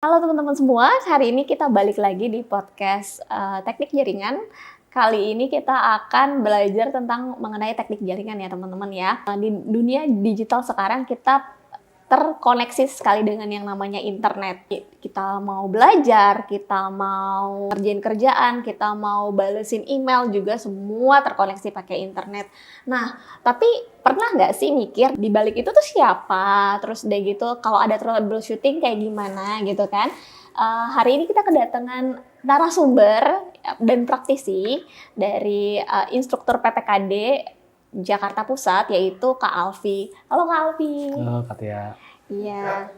Halo teman-teman semua, hari ini kita balik lagi di podcast Teknik Jaringan. Kali ini kita akan belajar tentang mengenai teknik jaringan ya teman-teman ya. Di dunia digital sekarang kita terkoneksi sekali dengan yang namanya internet. Kita mau belajar, kita mau ngerjain kerjaan, kita mau balesin email juga semua terkoneksi pakai internet. Nah, tapi pernah nggak sih mikir di balik itu tuh siapa? Terus deh gitu, kalau ada troubleshooting kayak gimana gitu kan? Hari ini kita kedatangan narasumber dan praktisi dari instruktur PPKD Jakarta Pusat, yaitu Kak Alfi. Halo Kak Alfi. Halo Kak Tia. Iya.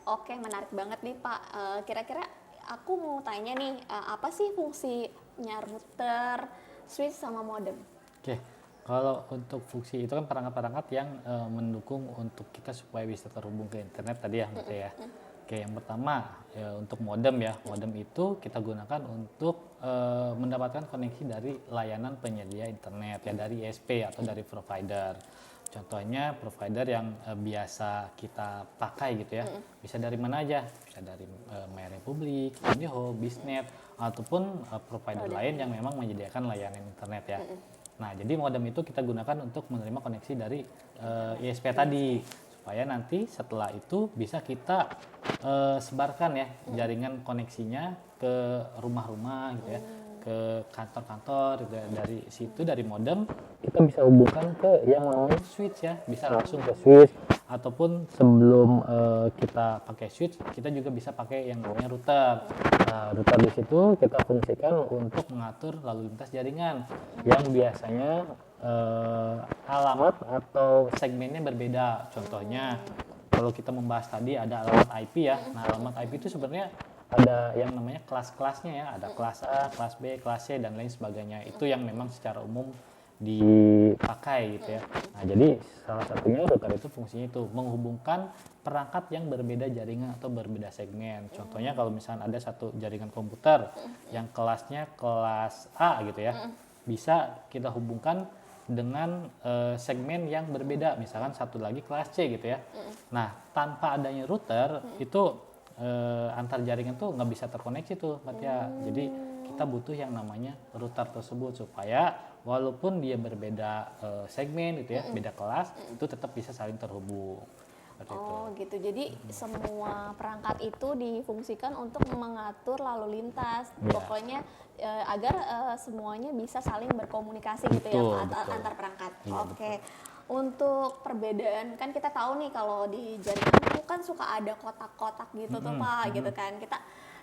Oke, menarik banget nih Pak. Kira-kira aku mau tanya nih, apa sih fungsinya router, switch, sama modem? Oke, kalau untuk fungsi itu kan perangkat-perangkat yang mendukung untuk kita supaya bisa terhubung ke internet tadi ya, Mbak ya. Oke, yang pertama untuk modem ya. Modem itu kita gunakan untuk mendapatkan koneksi dari layanan penyedia internet ya, dari ISP atau dari provider. Contohnya provider yang biasa kita pakai gitu ya, bisa dari mana aja, bisa dari MyRepublik, IndiHome, Biznet, ataupun provider lain yang memang menyediakan layanan internet ya. Nah, jadi modem itu kita gunakan untuk menerima koneksi dari ISP tadi, supaya nanti setelah itu bisa kita sebarkan ya jaringan koneksinya ke rumah-rumah gitu ya, ke kantor-kantor. Dari situ, dari modem kita bisa hubungkan ke yang namanya switch ya, bisa langsung ke switch, ataupun sebelum kita pakai switch kita juga bisa pakai yang namanya router. Nah, router di situ kita fungsikan untuk mengatur lalu lintas jaringan yang biasanya alamat atau segmennya berbeda. Contohnya kalau kita membahas tadi ada alamat IP ya. Nah, alamat IP itu sebenarnya ada yang namanya kelas-kelasnya ya, ada kelas A, kelas B, kelas C, dan lain sebagainya. Itu yang memang secara umum dipakai gitu ya. Nah, jadi salah satunya router itu fungsinya itu menghubungkan perangkat yang berbeda jaringan atau berbeda segmen. Contohnya kalau misalnya ada satu jaringan komputer yang kelasnya kelas A gitu ya, bisa kita hubungkan dengan segmen yang berbeda, misalkan satu lagi kelas C gitu ya. Nah, tanpa adanya router itu antar jaringan tuh nggak bisa terkoneksi tuh, Mbak Tia. Jadi kita butuh yang namanya router tersebut supaya walaupun dia berbeda segmen gitu ya, beda kelas, itu tetap bisa saling terhubung. Oh gitu, jadi semua perangkat itu difungsikan untuk mengatur lalu lintas, pokoknya agar semuanya bisa saling berkomunikasi gitu ya Pak, antar perangkat. Oke. Untuk perbedaan, kan kita tahu nih kalau di jaringan itu kan suka ada kotak-kotak gitu tuh Pak, gitu kan.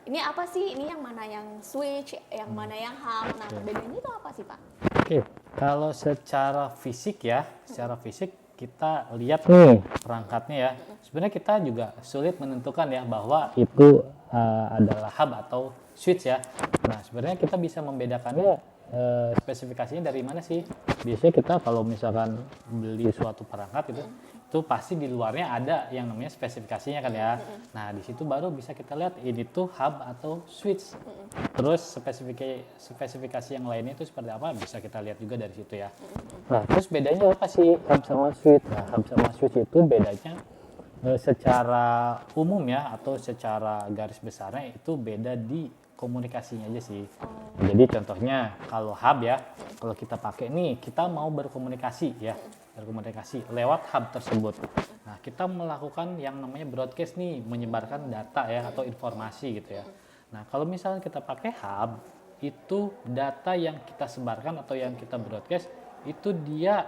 Ini apa sih? Ini yang mana yang switch, yang mana yang hub. Nah, perbedaannya itu apa sih Pak? Oke, kalau secara fisik ya, secara fisik kita lihat nih perangkatnya ya. Sebenarnya kita juga sulit menentukan ya bahwa itu adalah hub atau switch ya. Nah, sebenarnya kita bisa membedakannya spesifikasinya dari mana sih? Biasanya kita kalau misalkan beli suatu perangkat itu pasti di luarnya ada yang namanya spesifikasinya kan ya. Nah, di situ baru bisa kita lihat ini tuh hub atau switch. Terus spesifikasi yang lainnya itu seperti apa bisa kita lihat juga dari situ ya. Nah, terus bedanya apa sih hub sama switch? Nah, hub sama switch itu bedanya secara umum ya, atau secara garis besarnya itu beda di komunikasinya aja sih. Jadi contohnya kalau hub ya, kalau kita pakai nih, kita mau berkomunikasi ya, berkomunikasi lewat hub tersebut. Nah, kita melakukan yang namanya broadcast nih, menyebarkan data ya atau informasi gitu ya. Nah, kalau misalnya kita pakai hub, itu data yang kita sebarkan atau yang kita broadcast itu dia